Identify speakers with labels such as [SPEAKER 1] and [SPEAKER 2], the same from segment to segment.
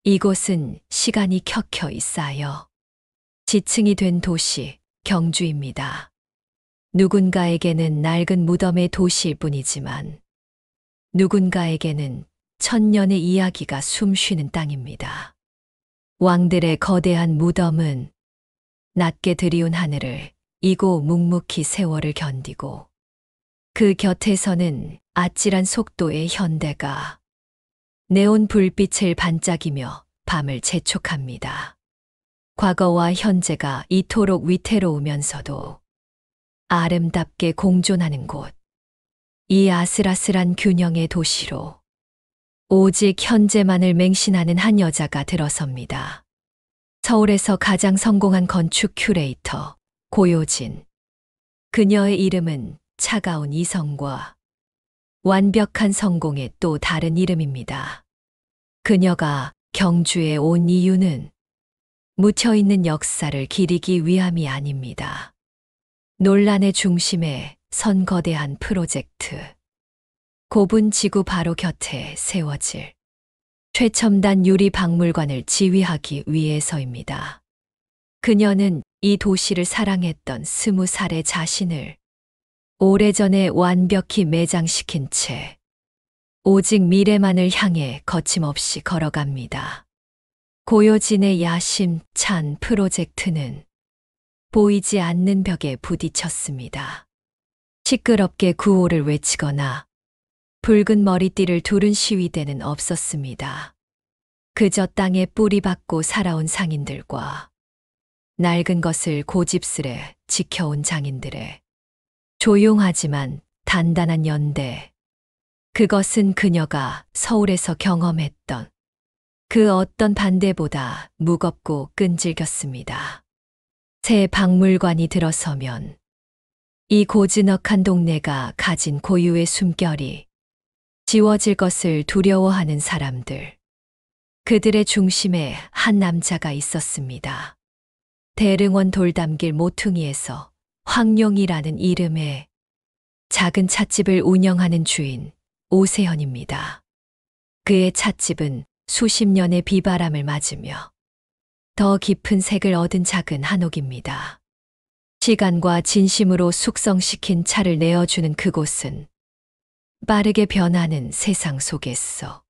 [SPEAKER 1] 이곳은 시간이 켜켜이 쌓여 지층이 된 도시 경주입니다. 누군가에게는 낡은 무덤의 도시일 뿐이지만 누군가에게는 천년의 이야기가 숨쉬는 땅입니다. 왕들의 거대한 무덤은 낮게 드리운 하늘을 이고 묵묵히 세월을 견디고 그 곁에서는 아찔한 속도의 현대가 네온 불빛을 반짝이며 밤을 재촉합니다. 과거와 현재가 이토록 위태로우면서도 아름답게 공존하는 곳. 이 아슬아슬한 균형의 도시로 오직 현재만을 맹신하는 한 여자가 들어섭니다. 서울에서 가장 성공한 건축 큐레이터 고요진. 그녀의 이름은 차가운 이성과 완벽한 성공의 또 다른 이름입니다. 그녀가 경주에 온 이유는 묻혀있는 역사를 기리기 위함이 아닙니다. 논란의 중심에 선 거대한 프로젝트. 곱은 지구 바로 곁에 세워질 최첨단 유리 박물관을 지휘하기 위해서입니다. 그녀는 이 도시를 사랑했던 20살의 자신을 오래전에 완벽히 매장시킨 채 오직 미래만을 향해 거침없이 걸어갑니다. 고요진의 야심찬 프로젝트는 보이지 않는 벽에 부딪혔습니다. 시끄럽게 구호를 외치거나 붉은 머리띠를 두른 시위대는 없었습니다. 그저 땅에 뿌리 박고 살아온 상인들과 낡은 것을 고집스레 지켜온 장인들의 조용하지만 단단한 연대. 그것은 그녀가 서울에서 경험했던 그 어떤 반대보다 무겁고 끈질겼습니다. 새 박물관이 들어서면 이 고즈넉한 동네가 가진 고유의 숨결이 지워질 것을 두려워하는 사람들. 그들의 중심에 한 남자가 있었습니다. 대릉원 돌담길 모퉁이에서 황룡이라는 이름의 작은 찻집을 운영하는 주인 오세현입니다. 그의 찻집은 수십 년의 비바람을 맞으며 더 깊은 색을 얻은 작은 한옥입니다. 시간과 진심으로 숙성시킨 차를 내어주는 그곳은 빠르게 변하는 세상 속에서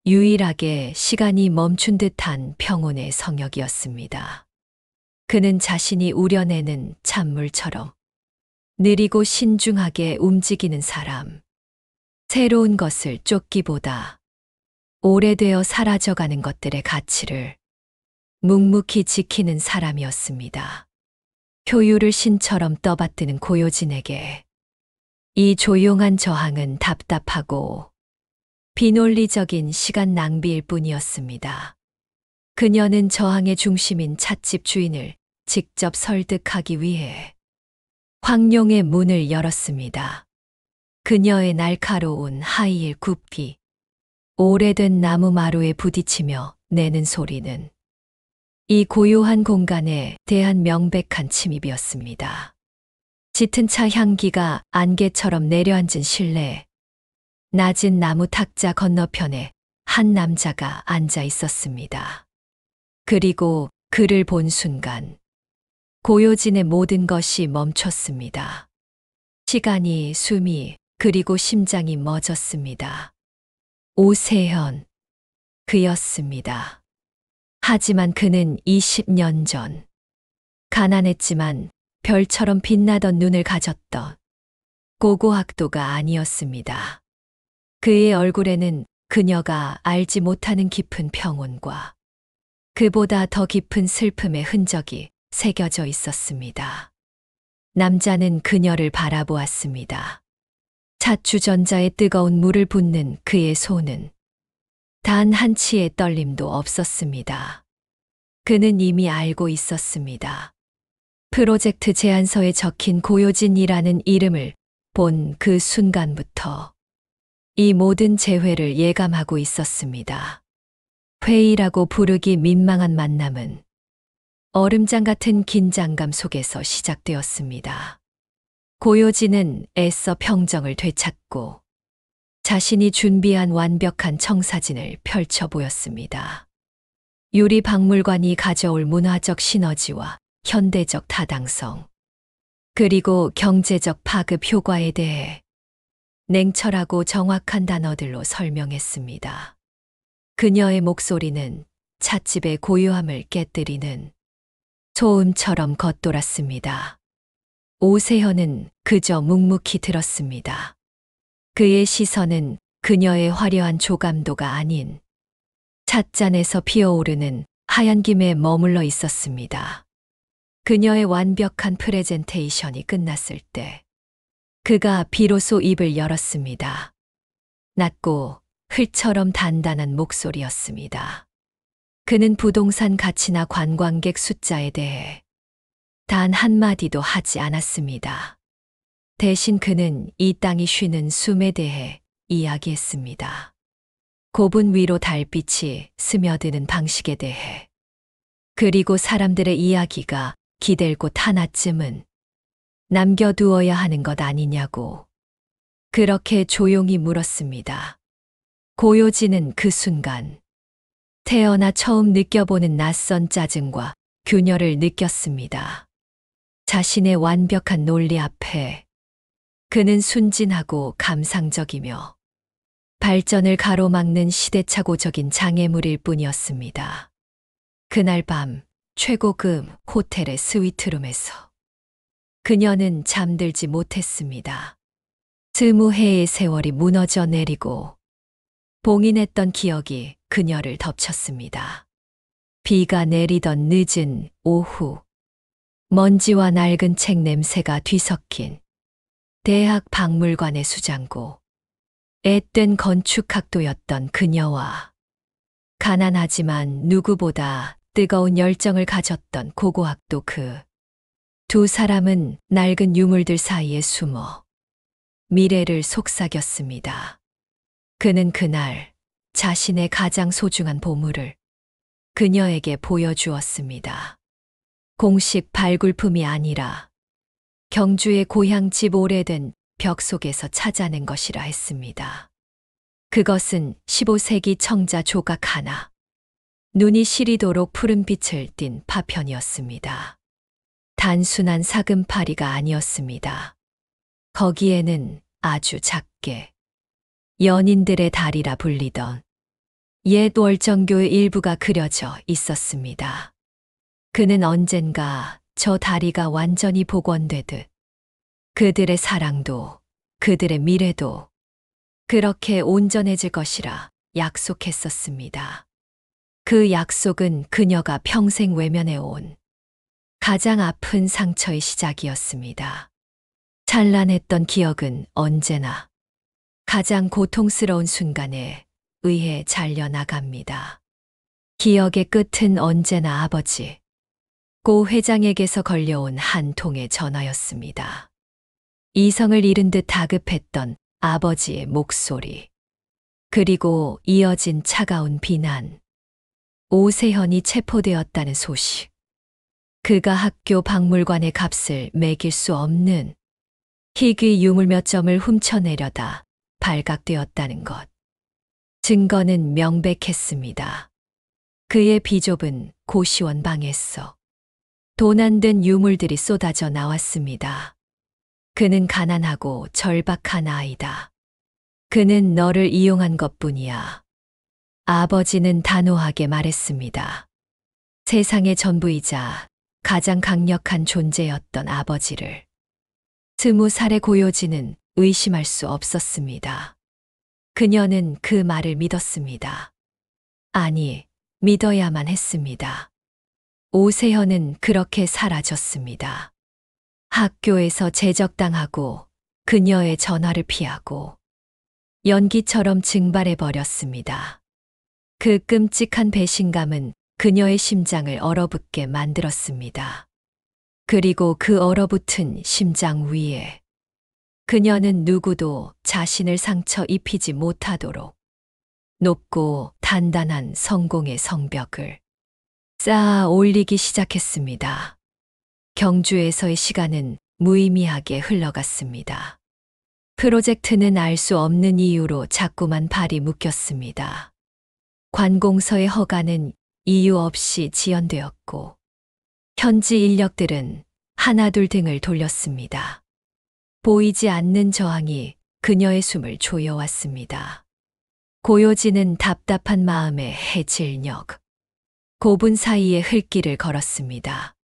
[SPEAKER 1] 유일하게 시간이 멈춘 듯한 평온의 성역이었습니다. 그는 자신이 우려내는 찬물처럼 느리고 신중하게 움직이는 사람. 새로운 것을 쫓기보다 오래되어 사라져가는 것들의 가치를 묵묵히 지키는 사람이었습니다. 효율을 신처럼 떠받드는 고요진에게 이 조용한 저항은 답답하고 비논리적인 시간 낭비일 뿐이었습니다. 그녀는 저항의 중심인 찻집 주인을 직접 설득하기 위해 황룡의 문을 열었습니다. 그녀의 날카로운 하이힐 굽기, 오래된 나무 마루에 부딪히며 내는 소리는 이 고요한 공간에 대한 명백한 침입이었습니다. 짙은 차 향기가 안개처럼 내려앉은 실내, 낮은 나무 탁자 건너편에 한 남자가 앉아 있었습니다. 그리고 그를 본 순간 고요진의 모든 것이 멈췄습니다. 시간이, 숨이, 그리고 심장이 멎었습니다. 오세현. 그였습니다. 하지만 그는 20년 전 가난했지만 별처럼 빛나던 눈을 가졌던 고고학도가 아니었습니다. 그의 얼굴에는 그녀가 알지 못하는 깊은 평온과 그보다 더 깊은 슬픔의 흔적이 새겨져 있었습니다. 남자는 그녀를 바라보았습니다. 찻주전자에 뜨거운 물을 붓는 그의 손은 단 한 치의 떨림도 없었습니다. 그는 이미 알고 있었습니다. 프로젝트 제안서에 적힌 고요진이라는 이름을 본 그 순간부터 이 모든 재회를 예감하고 있었습니다. 회의라고 부르기 민망한 만남은 얼음장 같은 긴장감 속에서 시작되었습니다. 고요진은 애써 평정을 되찾고 자신이 준비한 완벽한 청사진을 펼쳐 보였습니다. 유리박물관이 가져올 문화적 시너지와 현대적 타당성, 그리고 경제적 파급 효과에 대해 냉철하고 정확한 단어들로 설명했습니다. 그녀의 목소리는 찻집의 고요함을 깨뜨리는 소음처럼 겉돌았습니다. 오세현은 그저 묵묵히 들었습니다. 그의 시선은 그녀의 화려한 조감도가 아닌 찻잔에서 피어오르는 하얀 김에 머물러 있었습니다. 그녀의 완벽한 프레젠테이션이 끝났을 때 그가 비로소 입을 열었습니다. 낮고 흘처럼 단단한 목소리였습니다. 그는 부동산 가치나 관광객 숫자에 대해 단 한마디도 하지 않았습니다. 대신 그는 이 땅이 쉬는 숨에 대해 이야기했습니다. 고분 위로 달빛이 스며드는 방식에 대해, 그리고 사람들의 이야기가 기댈 곳 하나쯤은 남겨두어야 하는 것 아니냐고 그렇게 조용히 물었습니다. 고요지는 그 순간 태어나 처음 느껴보는 낯선 짜증과 균열을 느꼈습니다. 자신의 완벽한 논리 앞에 그는 순진하고 감상적이며 발전을 가로막는 시대착오적인 장애물일 뿐이었습니다. 그날 밤 최고급 호텔의 스위트룸에서 그녀는 잠들지 못했습니다. 20해의 세월이 무너져 내리고 봉인했던 기억이 그녀를 덮쳤습니다. 비가 내리던 늦은 오후, 먼지와 낡은 책 냄새가 뒤섞인 대학 박물관의 수장고, 앳된 건축학도였던 그녀와 가난하지만 누구보다 뜨거운 열정을 가졌던 고고학도 그 두 사람은 낡은 유물들 사이에 숨어 미래를 속삭였습니다. 그는 그날 자신의 가장 소중한 보물을 그녀에게 보여주었습니다. 공식 발굴품이 아니라 경주의 고향집 오래된 벽 속에서 찾아낸 것이라 했습니다. 그것은 15세기 청자 조각 하나, 눈이 시리도록 푸른 빛을 띤 파편이었습니다. 단순한 사금파리가 아니었습니다. 거기에는 아주 작게 연인들의 달이라 불리던 옛 월정교의 일부가 그려져 있었습니다. 그는 언젠가 저 다리가 완전히 복원되듯 그들의 사랑도 그들의 미래도 그렇게 온전해질 것이라 약속했었습니다. 그 약속은 그녀가 평생 외면해온 가장 아픈 상처의 시작이었습니다. 찬란했던 기억은 언제나 가장 고통스러운 순간에 의해 잘려나갑니다. 기억의 끝은 언제나 아버지, 고 회장에게서 걸려온 한 통의 전화였습니다. 이성을 잃은 듯 다급했던 아버지의 목소리, 그리고 이어진 차가운 비난, 오세현이 체포되었다는 소식, 그가 학교 박물관의 값을 매길 수 없는 희귀 유물 몇 점을 훔쳐내려다 발각되었다는 것. 증거는 명백했습니다. 그의 비좁은 고시원 방에서 돈 안 든 유물들이 쏟아져 나왔습니다. 그는 가난하고 절박한 아이다. 그는 너를 이용한 것뿐이야. 아버지는 단호하게 말했습니다. 세상의 전부이자 가장 강력한 존재였던 아버지를 20살의 고요지는 의심할 수 없었습니다. 그녀는 그 말을 믿었습니다. 아니, 믿어야만 했습니다. 오세현은 그렇게 사라졌습니다. 학교에서 제적당하고 그녀의 전화를 피하고 연기처럼 증발해버렸습니다. 그 끔찍한 배신감은 그녀의 심장을 얼어붙게 만들었습니다. 그리고 그 얼어붙은 심장 위에 그녀는 누구도 자신을 상처 입히지 못하도록 높고 단단한 성공의 성벽을 쌓아 올리기 시작했습니다. 경주에서의 시간은 무의미하게 흘러갔습니다. 프로젝트는 알 수 없는 이유로 자꾸만 발이 묶였습니다. 관공서의 허가는 이유 없이 지연되었고 현지 인력들은 하나둘 등을 돌렸습니다. 보이지 않는 저항이 그녀의 숨을 조여왔습니다. 고요지는 답답한 마음에 해질녘 고분 사이에 흘길을 걸었습니다.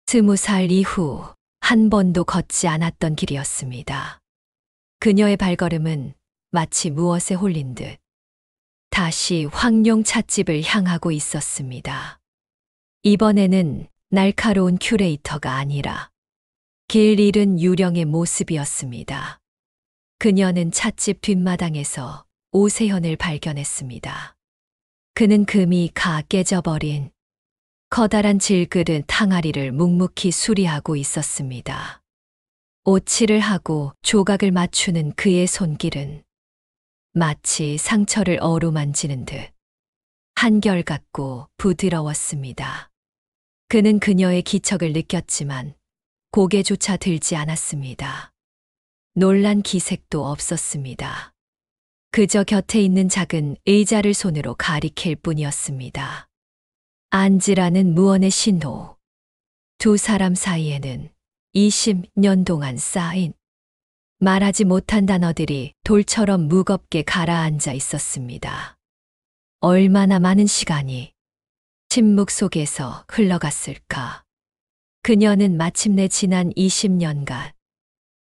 [SPEAKER 1] 20살 이후 한 번도 걷지 않았던 길이었습니다. 그녀의 발걸음은 마치 무엇에 홀린 듯 다시 황룡 찻집을 향하고 있었습니다. 이번에는 날카로운 큐레이터가 아니라 길 잃은 유령의 모습이었습니다. 그녀는 찻집 뒷마당에서 오세현을 발견했습니다. 그는 금이 가 깨져버린 커다란 질그릇 항아리를 묵묵히 수리하고 있었습니다. 오칠을 하고 조각을 맞추는 그의 손길은 마치 상처를 어루만지는 듯 한결같고 부드러웠습니다. 그는 그녀의 기척을 느꼈지만 고개조차 들지 않았습니다. 놀란 기색도 없었습니다. 그저 곁에 있는 작은 의자를 손으로 가리킬 뿐이었습니다. 앉으라는 무언의 신호. 두 사람 사이에는 20년 동안 쌓인 말하지 못한 단어들이 돌처럼 무겁게 가라앉아 있었습니다. 얼마나 많은 시간이 침묵 속에서 흘러갔을까. 그녀는 마침내 지난 20년간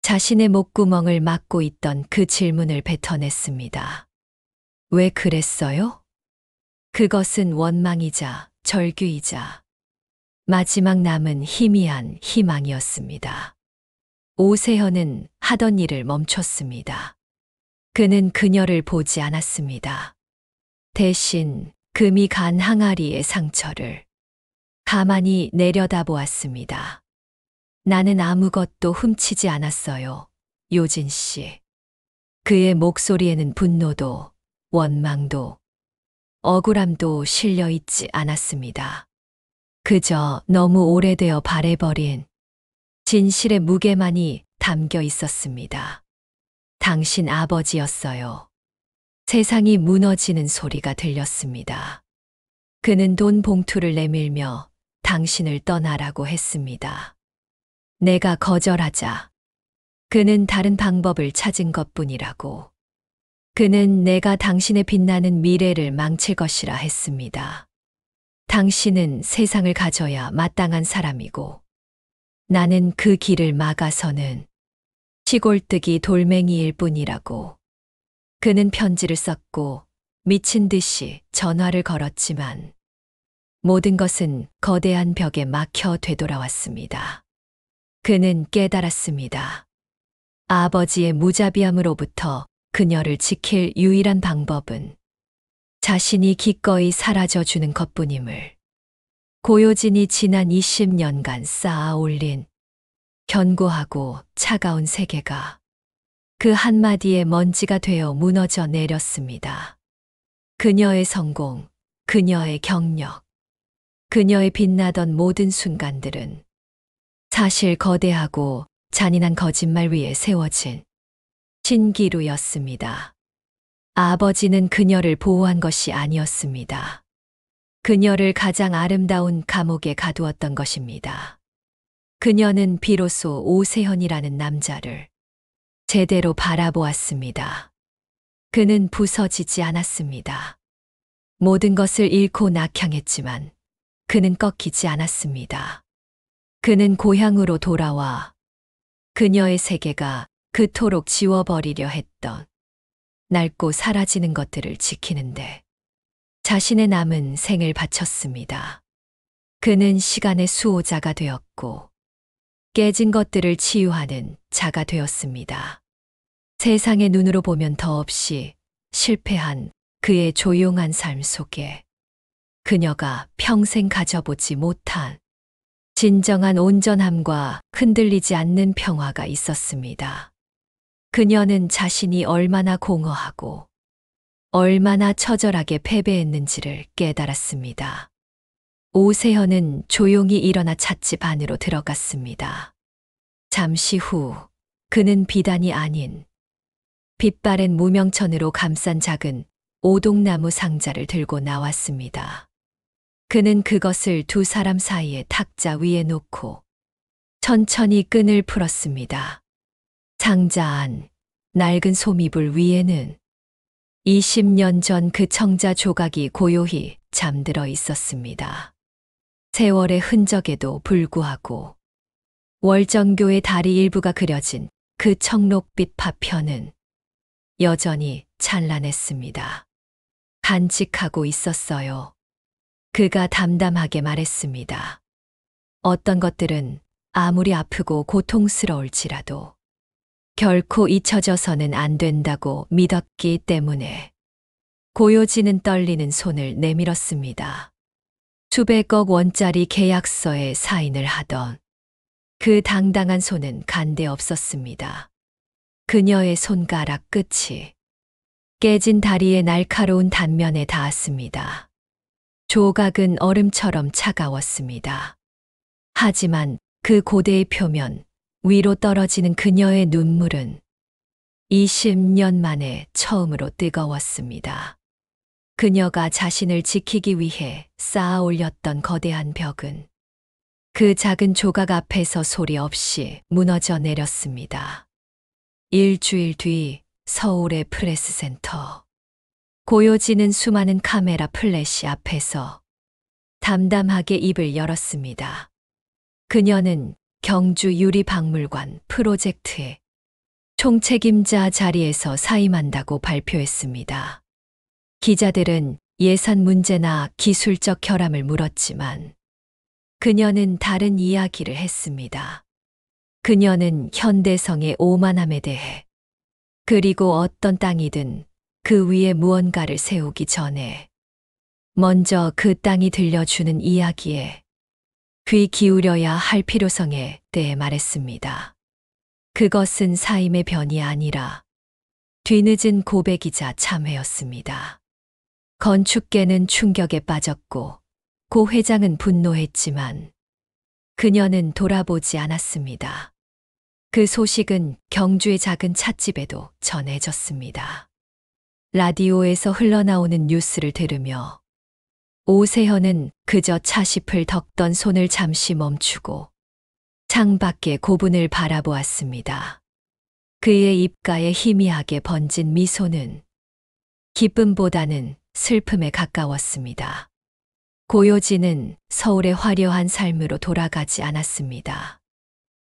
[SPEAKER 1] 자신의 목구멍을 막고 있던 그 질문을 뱉어냈습니다. 왜 그랬어요? 그것은 원망이자 절규이자 마지막 남은 희미한 희망이었습니다. 오세현은 하던 일을 멈췄습니다. 그는 그녀를 보지 않았습니다. 대신 금이 간 항아리의 상처를 가만히 내려다보았습니다. 나는 아무것도 훔치지 않았어요, 요진 씨. 그의 목소리에는 분노도, 원망도, 억울함도 실려 있지 않았습니다. 그저 너무 오래되어 바래버린 진실의 무게만이 담겨 있었습니다. 당신 아버지였어요. 세상이 무너지는 소리가 들렸습니다. 그는 돈 봉투를 내밀며 당신을 떠나라고 했습니다. 내가 거절하자 그는 다른 방법을 찾은 것뿐이라고. 그는 내가 당신의 빛나는 미래를 망칠 것이라 했습니다. 당신은 세상을 가져야 마땅한 사람이고 나는 그 길을 막아서는 시골뜨기 돌멩이일 뿐이라고. 그는 편지를 썼고 미친 듯이 전화를 걸었지만 모든 것은 거대한 벽에 막혀 되돌아왔습니다. 그는 깨달았습니다. 아버지의 무자비함으로부터 그녀를 지킬 유일한 방법은 자신이 기꺼이 사라져주는 것뿐임을. 고요진이 지난 20년간 쌓아 올린 견고하고 차가운 세계가 그 한마디의 먼지가 되어 무너져 내렸습니다. 그녀의 성공, 그녀의 경력, 그녀의 빛나던 모든 순간들은 사실 거대하고 잔인한 거짓말 위에 세워진 신기루였습니다. 아버지는 그녀를 보호한 것이 아니었습니다. 그녀를 가장 아름다운 감옥에 가두었던 것입니다. 그녀는 비로소 오세현이라는 남자를 제대로 바라보았습니다. 그는 부서지지 않았습니다. 모든 것을 잃고 낙향했지만 그는 꺾이지 않았습니다. 그는 고향으로 돌아와 그녀의 세계가 그토록 지워버리려 했던 낡고 사라지는 것들을 지키는데 자신의 남은 생을 바쳤습니다. 그는 시간의 수호자가 되었고 깨진 것들을 치유하는 자가 되었습니다. 세상의 눈으로 보면 더없이 실패한 그의 조용한 삶 속에 그녀가 평생 가져보지 못한 진정한 온전함과 흔들리지 않는 평화가 있었습니다. 그녀는 자신이 얼마나 공허하고 얼마나 처절하게 패배했는지를 깨달았습니다. 오세현은 조용히 일어나 찻집 안으로 들어갔습니다. 잠시 후 그는 비단이 아닌 빛바랜 무명천으로 감싼 작은 오동나무 상자를 들고 나왔습니다. 그는 그것을 두 사람 사이의 탁자 위에 놓고 천천히 끈을 풀었습니다. 상자 안 낡은 소미불 위에는 20년 전 그 청자 조각이 고요히 잠들어 있었습니다. 세월의 흔적에도 불구하고 월정교의 다리 일부가 그려진 그 청록빛 파편은 여전히 찬란했습니다. 간직하고 있었어요. 그가 담담하게 말했습니다. 어떤 것들은 아무리 아프고 고통스러울지라도 결코 잊혀져서는 안 된다고 믿었기 때문에. 고요진은 떨리는 손을 내밀었습니다. 수백억 원짜리 계약서에 사인을 하던 그 당당한 손은 간데 없었습니다. 그녀의 손가락 끝이 깨진 다리의 날카로운 단면에 닿았습니다. 조각은 얼음처럼 차가웠습니다. 하지만 그 고대의 표면 위로 떨어지는 그녀의 눈물은 20년 만에 처음으로 뜨거웠습니다. 그녀가 자신을 지키기 위해 쌓아 올렸던 거대한 벽은 그 작은 조각 앞에서 소리 없이 무너져 내렸습니다. 일주일 뒤 서울의 프레스센터. 고요진은 수많은 카메라 플래시 앞에서 담담하게 입을 열었습니다. 그녀는 경주 유리박물관 프로젝트의 총책임자 자리에서 사임한다고 발표했습니다. 기자들은 예산 문제나 기술적 결함을 물었지만 그녀는 다른 이야기를 했습니다. 그녀는 현대성의 오만함에 대해 그리고 어떤 땅이든 그 위에 무언가를 세우기 전에 먼저 그 땅이 들려주는 이야기에 귀 기울여야 할 필요성에 대해 말했습니다. 그것은 사임의 변이 아니라 뒤늦은 고백이자 참회였습니다. 건축계는 충격에 빠졌고 고 회장은 분노했지만 그녀는 돌아보지 않았습니다. 그 소식은 경주의 작은 찻집에도 전해졌습니다. 라디오에서 흘러나오는 뉴스를 들으며 오세현은 그저 차심을 덮던 손을 잠시 멈추고 창밖의 고분을 바라보았습니다. 그의 입가에 희미하게 번진 미소는 기쁨보다는 슬픔에 가까웠습니다. 고요진은 서울의 화려한 삶으로 돌아가지 않았습니다.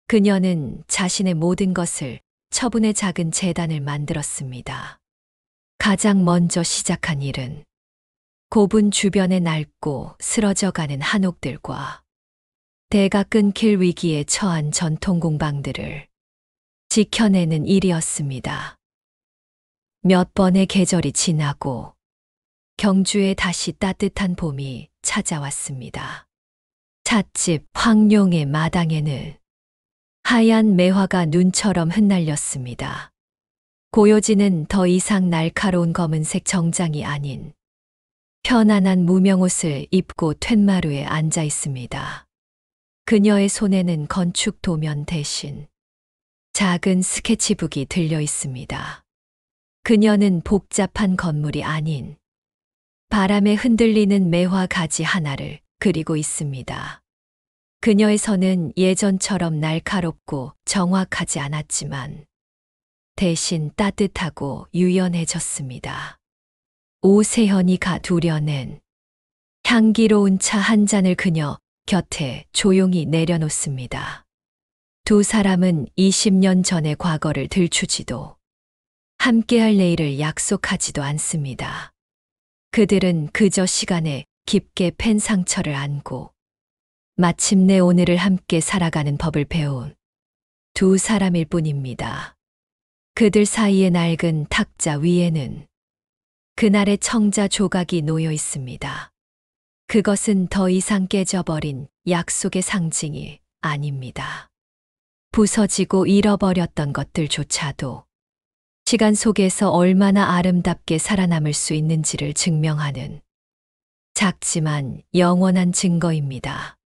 [SPEAKER 1] 그녀는 자신의 모든 것을 처분의 작은 재단을 만들었습니다. 가장 먼저 시작한 일은 고분 주변에 낡고 쓰러져가는 한옥들과 대가 끊길 위기에 처한 전통 공방들을 지켜내는 일이었습니다. 몇 번의 계절이 지나고 경주에 다시 따뜻한 봄이 찾아왔습니다. 찻집 황룡의 마당에는 하얀 매화가 눈처럼 흩날렸습니다. 고요진은 더 이상 날카로운 검은색 정장이 아닌 편안한 무명옷을 입고 툇마루에 앉아 있습니다. 그녀의 손에는 건축 도면 대신 작은 스케치북이 들려 있습니다. 그녀는 복잡한 건물이 아닌 바람에 흔들리는 매화 가지 하나를 그리고 있습니다. 그녀의 선은 예전처럼 날카롭고 정확하지 않았지만 대신 따뜻하고 유연해졌습니다. 오세현이 가두려낸 향기로운 차 한 잔을 그녀 곁에 조용히 내려놓습니다. 두 사람은 20년 전의 과거를 들추지도 함께할 내일을 약속하지도 않습니다. 그들은 그저 시간에 깊게 팬 상처를 안고 마침내 오늘을 함께 살아가는 법을 배운 두 사람일 뿐입니다. 그들 사이의 낡은 탁자 위에는 그날의 청자 조각이 놓여 있습니다. 그것은 더 이상 깨져버린 약속의 상징이 아닙니다. 부서지고 잃어버렸던 것들조차도 시간 속에서 얼마나 아름답게 살아남을 수 있는지를 증명하는 작지만 영원한 증거입니다.